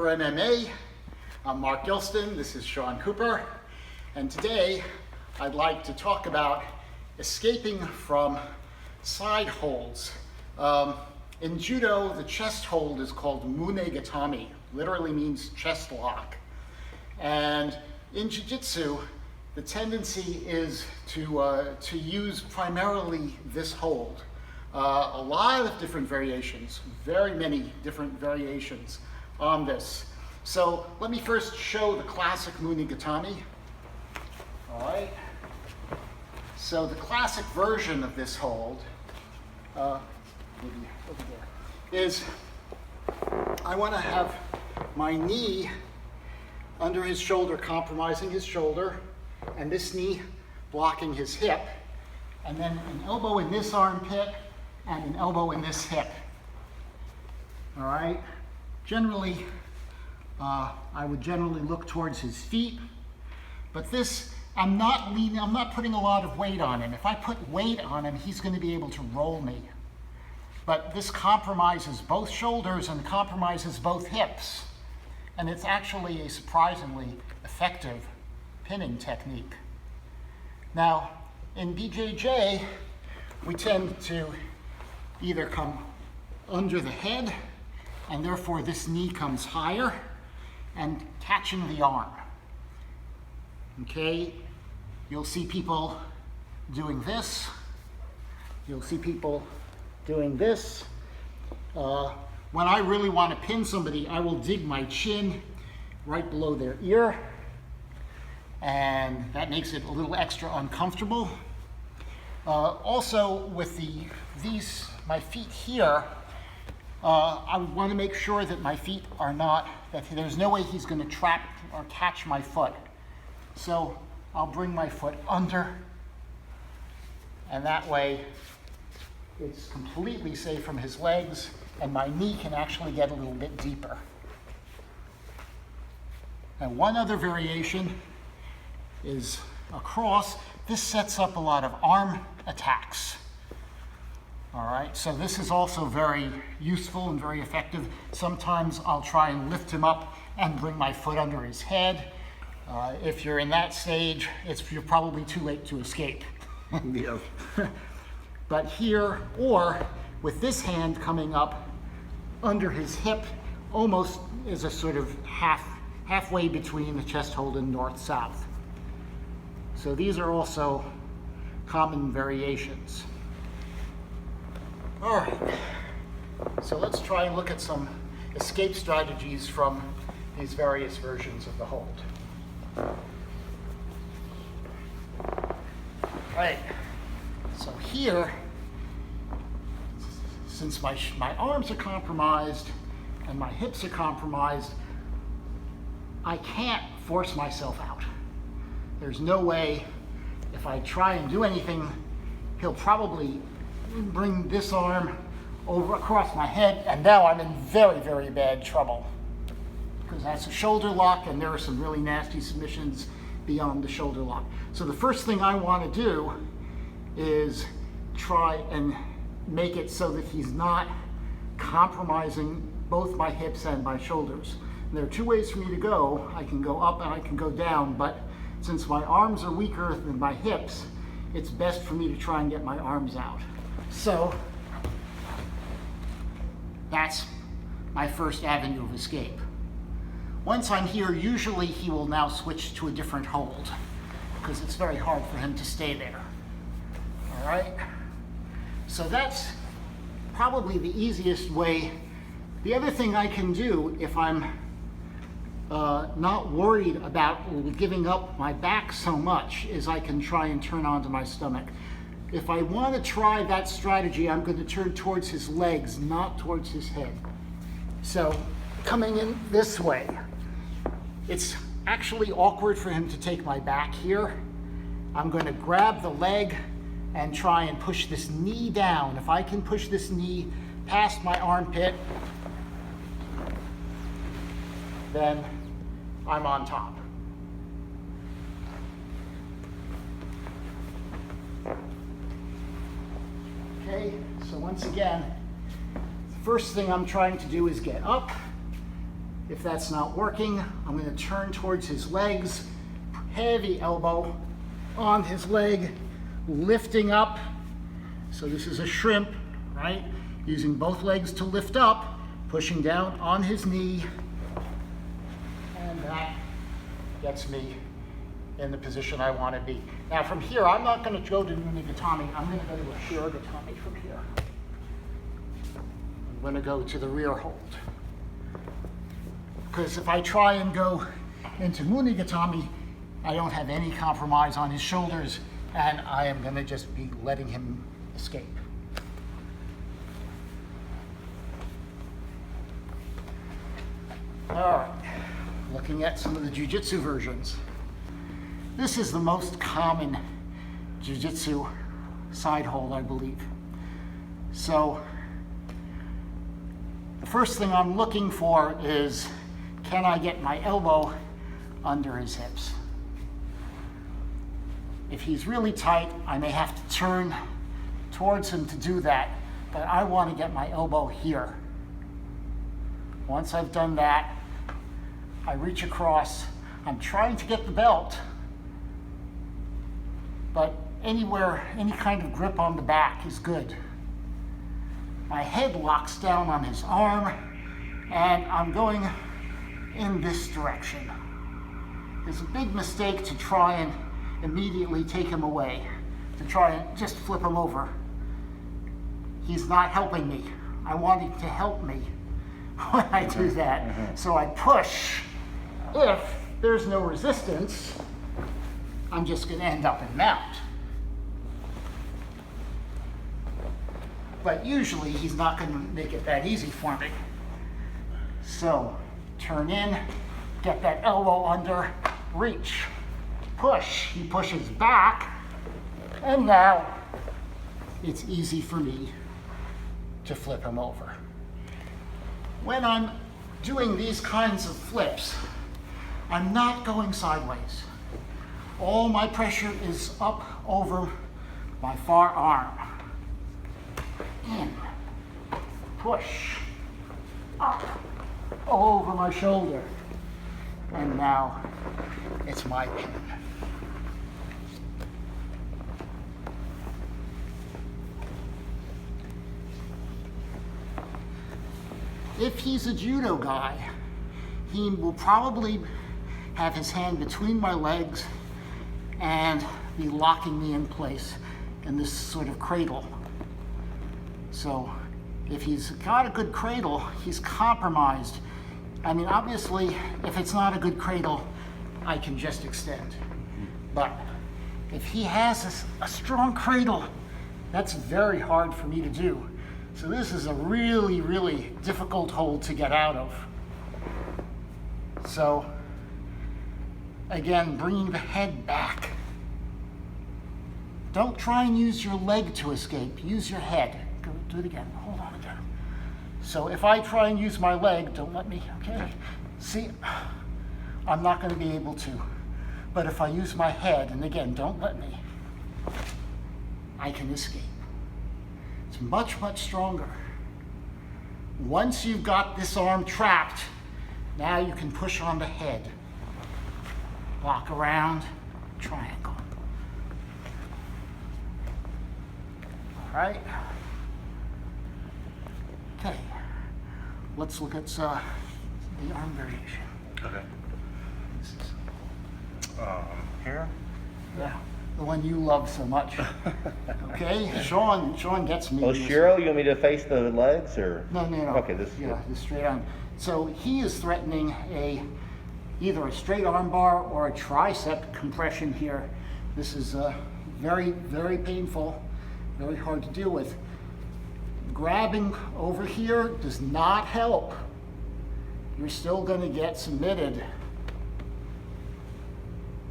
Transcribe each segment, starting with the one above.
CooperMMA. I'm Mark Gilston, this is Sean Cooper, and today I'd like to talk about escaping from side holds. In Judo, the chest hold is called Mune Gatame, literally means chest lock. And in Jiu-Jitsu, the tendency is to use primarily this hold. A lot of different variations, very many different variations on this. So let me first show the classic Mune Gatame. All right. So the classic version of this hold, maybe over there, is I want to have my knee under his shoulder, compromising his shoulder, and this knee blocking his hip, and then an elbow in this armpit and an elbow in this hip. All right. Generally, I would generally look towards his feet, but this, I'm not putting a lot of weight on him. If I put weight on him, he's going to be able to roll me. But this compromises both shoulders and compromises both hips. And it's actually a surprisingly effective pinning technique. Now, in BJJ, we tend to either come under the head, and therefore this knee comes higher, and catching the arm. Okay? You'll see people doing this. You'll see people doing this. When I really want to pin somebody, I will dig my chin right below their ear, and that makes it a little extra uncomfortable. Also, with my feet here, I would want to make sure that my feet are not, that there's no way he's going to trap or catch my foot. So I'll bring my foot under, and that way it's completely safe from his legs, and my knee can actually get a little bit deeper. And one other variation is across. This sets up a lot of arm attacks. All right, so this is also very useful and very effective. Sometimes I'll try and lift him up and bring my foot under his head. If you're in that stage, you're probably too late to escape. Yeah. But here, or with this hand coming up under his hip, almost is a sort of halfway between the chest hold and north-south. So these are also common variations. All right, so let's try and look at some escape strategies from these various versions of the hold. Right, so here, since my arms are compromised and my hips are compromised, I can't force myself out. There's no way, if I try and do anything, he'll probably bring this arm over across my head, and now I'm in very, very bad trouble, because that's a shoulder lock, and there are some really nasty submissions beyond the shoulder lock. So the first thing I want to do is try and make it so that he's not compromising both my hips and my shoulders. And there are two ways for me to go. I can go up and I can go down, but since my arms are weaker than my hips, it's best for me to try and get my arms out. So that's my first avenue of escape. Once I'm here, usually he will now switch to a different hold, because it's very hard for him to stay there. All right? So that's probably the easiest way. The other thing I can do, if I'm not worried about giving up my back so much, is I can try and turn onto my stomach. If I want to try that strategy, I'm going to turn towards his legs, not towards his head. So coming in this way, it's actually awkward for him to take my back here. I'm going to grab the leg and try and push this knee down. If I can push this knee past my armpit, then I'm on top. Okay, so once again, the first thing I'm trying to do is get up, If that's not working, I'm going to turn towards his legs, heavy elbow on his leg, lifting up. So this is a shrimp, right? Using both legs to lift up, pushing down on his knee, and that gets me in the position I want to be. Now from here, I'm not going to go to Mune Gatame. I'm going to go to a Shiho Gatame from here. I'm going to go to the rear hold. Because if I try and go into Mune Gatame, I don't have any compromise on his shoulders, and I am going to just be letting him escape. All right, looking at some of the jiu-jitsu versions. This is the most common jiu-jitsu side hold, I believe. So the first thing I'm looking for is, can I get my elbow under his hips? If he's really tight, I may have to turn towards him to do that, but I want to get my elbow here. Once I've done that, I reach across. I'm trying to get the belt, but anywhere, any kind of grip on the back is good. My head locks down on his arm, and I'm going in this direction. It's a big mistake to try and immediately take him away, to try and just flip him over. He's not helping me. I want him to help me when I do that. So I push. If there's no resistance, I'm just going to end up in mount. But usually he's not going to make it that easy for me. So turn in, get that elbow under, reach, push. He pushes back, and now it's easy for me to flip him over. When I'm doing these kinds of flips, I'm not going sideways. All my pressure is up over my far arm. In, push, up, over my shoulder. And now it's my pin. If he's a judo guy, he will probably have his hand between my legs and be locking me in place in this sort of cradle. So if he's got a good cradle, he's compromised. I mean, obviously, if it's not a good cradle, I can just extend. But if he has a strong cradle, that's very hard for me to do. So this is a really, really difficult hold to get out of. So again, bringing the head back. Don't try and use your leg to escape. Use your head. Go, do it again. Hold on again. So if I try and use my leg, don't let me, okay? See, I'm not going to be able to. But if I use my head, and again, don't let me, I can escape. It's much, much stronger. Once you've got this arm trapped, now you can push on the head. Lock around, triangle. All right. Okay. Let's look at the arm variation. Okay. Here? Yeah, the one you love so much. Okay, Sean gets me. Oh, Shiro, you want me to face the legs or? No. Okay, this is yeah, the straight arm. So he is threatening either a straight arm bar or a tricep compression here. This is very, very painful, very hard to deal with. Grabbing over here does not help. You're still going to get submitted.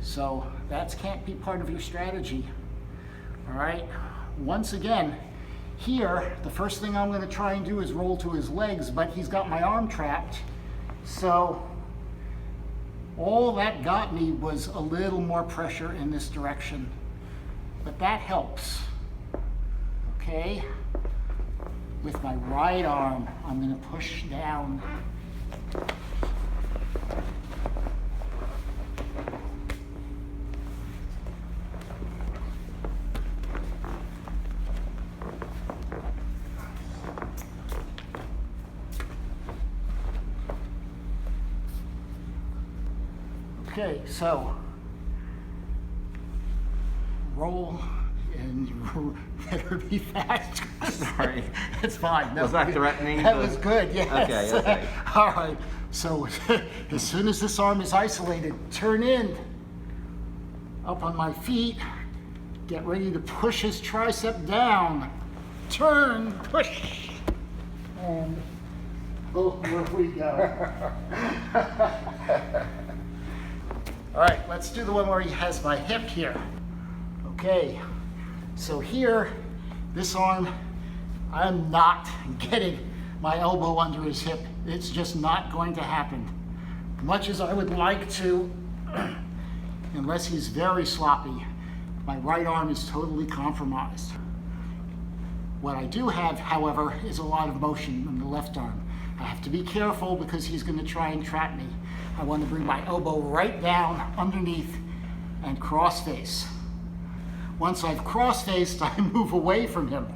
So that can't be part of your strategy. All right. Once again, here, the first thing I'm going to try and do is roll to his legs, but he's got my arm trapped. So all that got me was a little more pressure in this direction, but that helps. Okay. With my right arm, I'm going to push down Okay, so roll, and you better be fast. Sorry. It's fine. No, Was that threatening? That was good, yes. Okay, okay. All right, so as soon as this arm is isolated, turn in, up on my feet, get ready to push his tricep down, turn, push, and over we go. All right, let's do the one where he has my hip here. Okay, so here, this arm, I'm not getting my elbow under his hip. It's just not going to happen. Much as I would like to, unless he's very sloppy, my right arm is totally compromised. What I do have, however, is a lot of motion in the left arm. I have to be careful because he's going to try and trap me. I want to bring my elbow right down underneath and cross face. Once I've cross faced, I move away from him,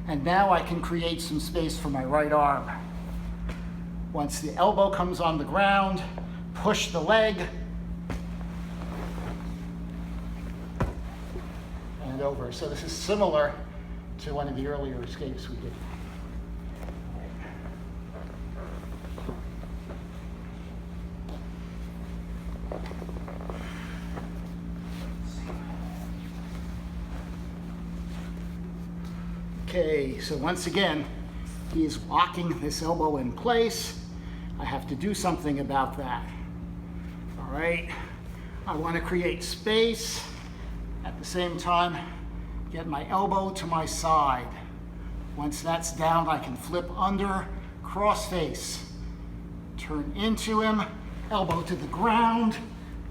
and now I can create some space for my right arm. Once the elbow comes on the ground, push the leg and over. So this is similar to one of the earlier escapes we did. Okay, so once again, he's locking this elbow in place. I have to do something about that. All right, I want to create space. At the same time, get my elbow to my side. Once that's down, I can flip under, cross face, turn into him, elbow to the ground,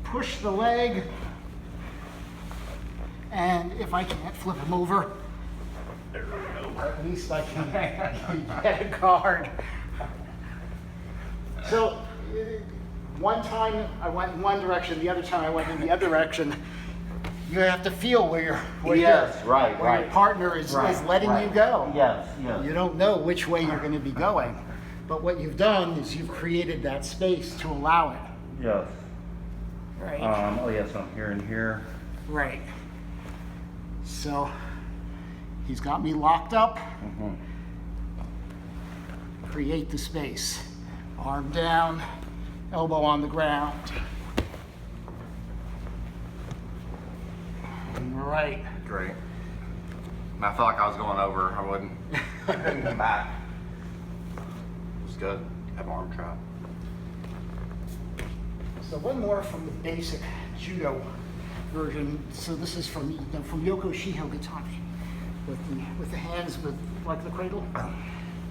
push the leg, and if I can't flip him over, at least I can get a guard. So, one time I went in one direction, the other time I went in the other direction. You have to feel where your partner is letting you go. Yes, yes. You don't know which way you're going to be going. But what you've done is you've created that space to allow it. Yes. Right. Oh yes, I'm here and here. Right. So he's got me locked up. Mm-hmm. Create the space. Arm down, elbow on the ground. Right. Great. And I felt like I was going over. I wouldn't. Come back. It was good. Have arm trap. So one more from the basic judo version. So this is from Yoko Shiho Gatame, with the hands like the cradle.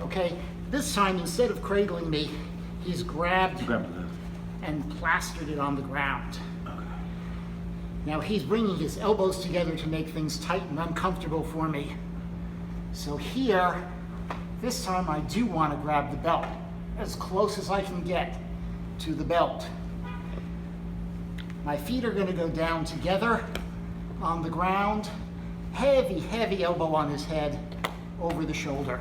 Okay. This time, instead of cradling me, he's grabbed and plastered it on the ground. Now he's bringing his elbows together to make things tight and uncomfortable for me. So here, this time I do want to grab the belt as close as I can get to the belt. My feet are going to go down together on the ground. Heavy, heavy elbow on his head over the shoulder.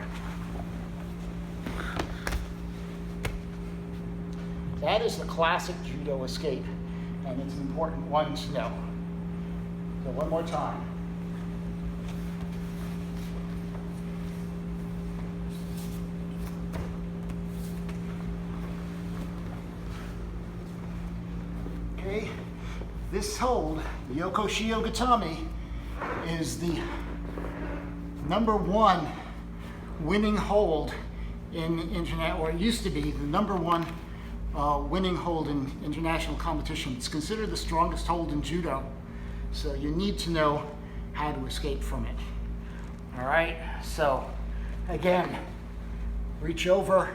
That is the classic judo escape, and it's an important one to know. So one more time. Okay, this hold, Yoko Shiho Gatame, is the #1 winning hold in internet, or it used to be the #1 winning hold in international competition. It's considered the strongest hold in judo. So you need to know how to escape from it. All right, so again, reach over,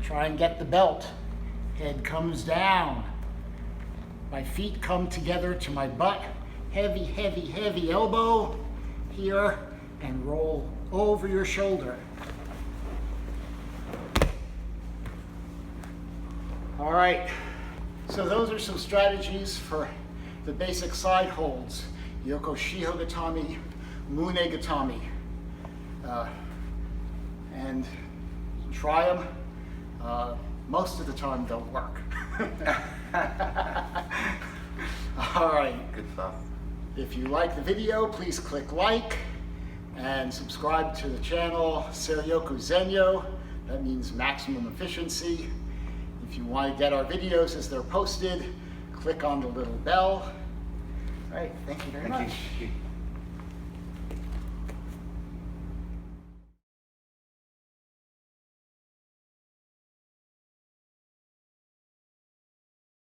try and get the belt. Head comes down. My feet come together to my butt. Heavy, heavy, heavy elbow here, and roll over your shoulder. All right, so those are some strategies for the basic side holds. Yoko Shiho Gatame, Mune Gatame. And try them. Most of the time they'll work. All right. Good stuff. If you like the video, please click like and subscribe to the channel Seryoku Zenyo. That means maximum efficiency. If you want to get our videos as they're posted, click on the little bell. All right, thank you very much. Thank you.